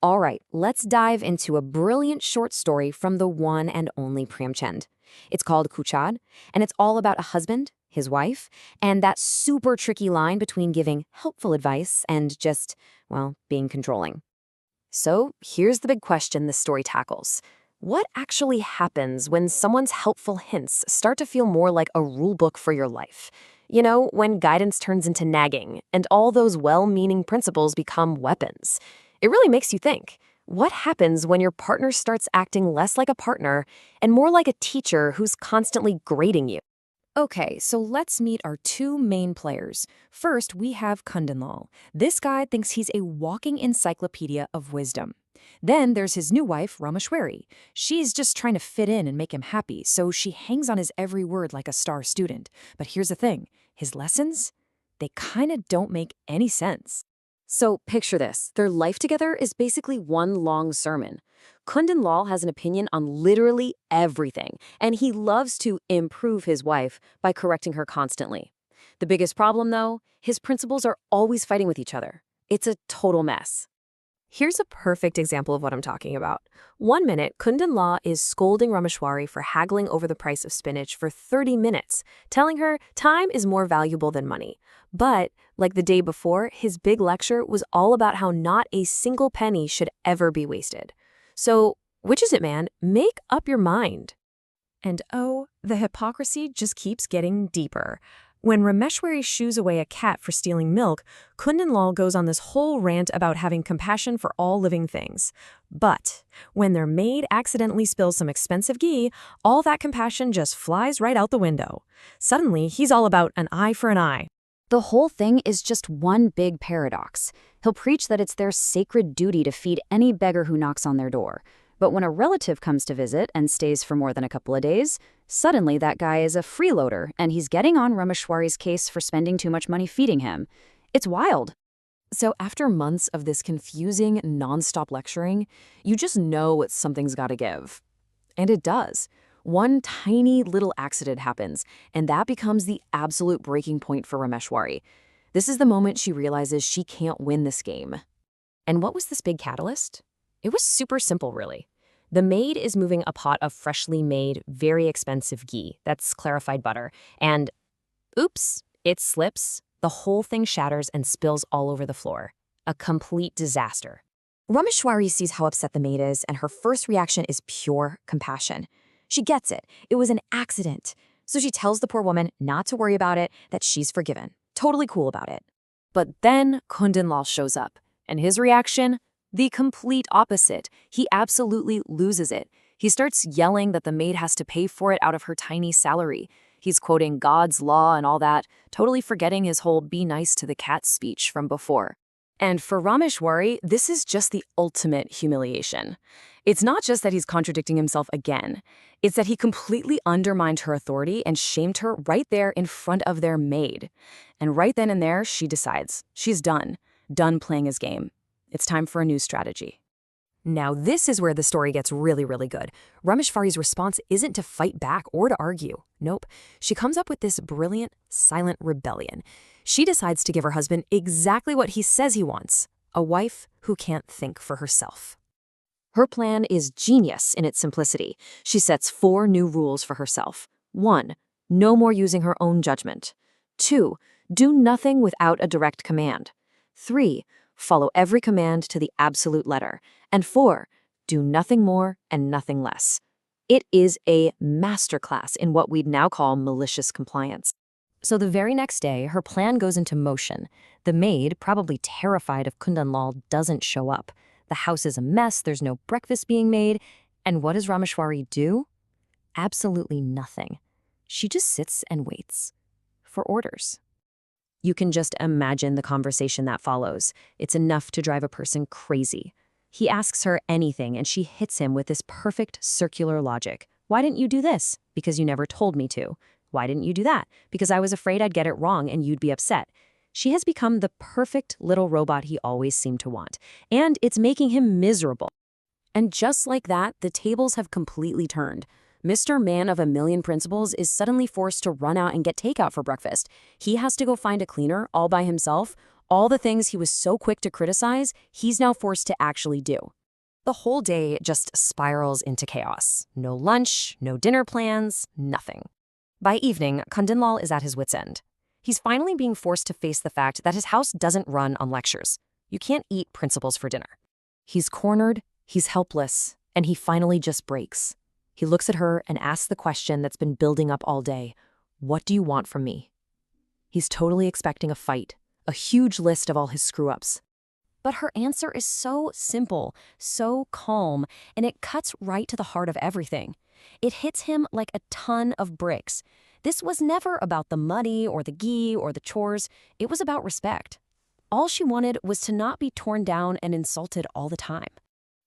All right, let's dive into a brilliant short story from the one and only Premchand. It's called Khuchad, and it's all about a husband, his wife, and that super tricky line between giving helpful advice and just, well, being controlling. So here's the big question this story tackles. What actually happens when someone's helpful hints start to feel more like a rule book for your life? You know, when guidance turns into nagging, and all those well-meaning principles become weapons. It really makes you think, what happens when your partner starts acting less like a partner and more like a teacher who's constantly grading you? Okay, so let's meet our two main players. First, we have Kundanlal. This guy thinks he's a walking encyclopedia of wisdom. Then there's his new wife, Rameshwari. She's just trying to fit in and make him happy, so she hangs on his every word like a star student. But here's the thing, his lessons? They kinda don't make any sense. So picture this, their life together is basically one long sermon. Kundan Lal has an opinion on literally everything, and he loves to improve his wife by correcting her constantly. The biggest problem, though, his principles are always fighting with each other. It's a total mess. Here's a perfect example of what I'm talking about. One minute, Kundan Lal is scolding Rameshwari for haggling over the price of spinach for 30 minutes, telling her time is more valuable than money. But, like the day before, his big lecture was all about how not a single penny should ever be wasted. So, which is it, man? Make up your mind. And oh, the hypocrisy just keeps getting deeper. When Rameshwari shoos away a cat for stealing milk, Kundan Lal goes on this whole rant about having compassion for all living things. But when their maid accidentally spills some expensive ghee, all that compassion just flies right out the window. Suddenly, he's all about an eye for an eye. The whole thing is just one big paradox. He'll preach that it's their sacred duty to feed any beggar who knocks on their door. But when a relative comes to visit and stays for more than a couple of days, suddenly that guy is a freeloader and he's getting on Rameshwari's case for spending too much money feeding him. It's wild. So after months of this confusing, nonstop lecturing, you just know something's gotta give. And it does. One tiny little accident happens, and that becomes the absolute breaking point for Rameshwari. This is the moment she realizes she can't win this game. And what was this big catalyst? It was super simple, really. The maid is moving a pot of freshly made, very expensive ghee, that's clarified butter, and oops, it slips, the whole thing shatters and spills all over the floor. A complete disaster. Rameshwari sees how upset the maid is, and her first reaction is pure compassion. She gets it. It was an accident. So she tells the poor woman not to worry about it, that she's forgiven. Totally cool about it. But then Kundan Lal shows up, and his reaction? The complete opposite. He absolutely loses it. He starts yelling that the maid has to pay for it out of her tiny salary. He's quoting God's law and all that, totally forgetting his whole be nice to the cat speech from before. And for Rameshwari, this is just the ultimate humiliation. It's not just that he's contradicting himself again. It's that he completely undermined her authority and shamed her right there in front of their maid. And right then and there, she decides. She's done playing his game. It's time for a new strategy. Now, this is where the story gets really, really good. Rameshwari's response isn't to fight back or to argue. Nope. She comes up with this brilliant, silent rebellion. She decides to give her husband exactly what he says he wants, a wife who can't think for herself. Her plan is genius in its simplicity. She sets 4 new rules for herself. 1. No more using her own judgment. 2. Do nothing without a direct command. 3. Follow every command to the absolute letter. And 4, do nothing more and nothing less. It is a masterclass in what we'd now call malicious compliance. So the very next day, her plan goes into motion. The maid, probably terrified if Kundan Lal doesn't show up. The house is a mess, there's no breakfast being made. And what does Rameshwari do? Absolutely nothing. She just sits and waits for orders. You can just imagine the conversation that follows. It's enough to drive a person crazy. He asks her anything, and she hits him with this perfect circular logic. Why didn't you do this? Because you never told me to. Why didn't you do that? Because I was afraid I'd get it wrong and you'd be upset. She has become the perfect little robot he always seemed to want, and it's making him miserable. And just like that, the tables have completely turned. Mr. Man of a Million Principles is suddenly forced to run out and get takeout for breakfast. He has to go find a cleaner all by himself, All the things he was so quick to criticize, he's now forced to actually do. The whole day just spirals into chaos. No lunch, no dinner plans, nothing. By evening, Kundinlal is at his wit's end. He's finally being forced to face the fact that his house doesn't run on lectures. You can't eat principles for dinner. He's cornered, he's helpless, and he finally just breaks. He looks at her and asks the question that's been building up all day. What do you want from me? He's totally expecting a fight, a huge list of all his screw-ups. But her answer is so simple, so calm, and it cuts right to the heart of everything. It hits him like a ton of bricks. This was never about the money or the ghee or the chores. It was about respect. All she wanted was to not be torn down and insulted all the time.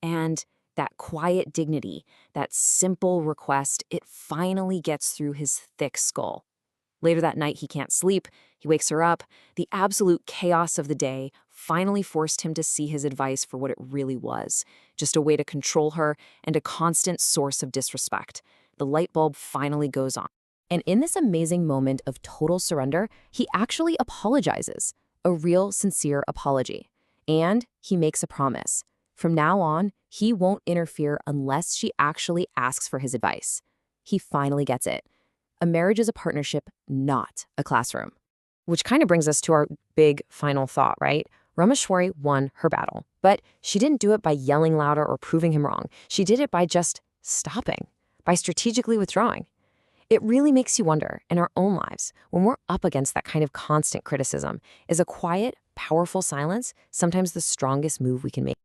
And that quiet dignity, that simple request, it finally gets through his thick skull. Later that night, he can't sleep. He wakes her up. The absolute chaos of the day finally forced him to see his advice for what it really was, just a way to control her and a constant source of disrespect. The light bulb finally goes on. And in this amazing moment of total surrender, he actually apologizes, a real, sincere apology. And he makes a promise. From now on, he won't interfere unless she actually asks for his advice. He finally gets it. A marriage is a partnership, not a classroom. Which kind of brings us to our big final thought, right? Rameshwari won her battle, but she didn't do it by yelling louder or proving him wrong. She did it by just stopping, by strategically withdrawing. It really makes you wonder, in our own lives, when we're up against that kind of constant criticism, is a quiet, powerful silence sometimes the strongest move we can make?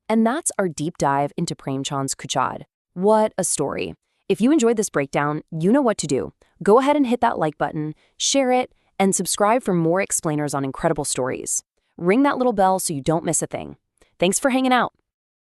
And that's our deep dive into Premchand's Khuchad. What a story. If you enjoyed this breakdown, you know what to do. Go ahead and hit that like button, share it, and subscribe for more explainers on incredible stories. Ring that little bell so you don't miss a thing. Thanks for hanging out.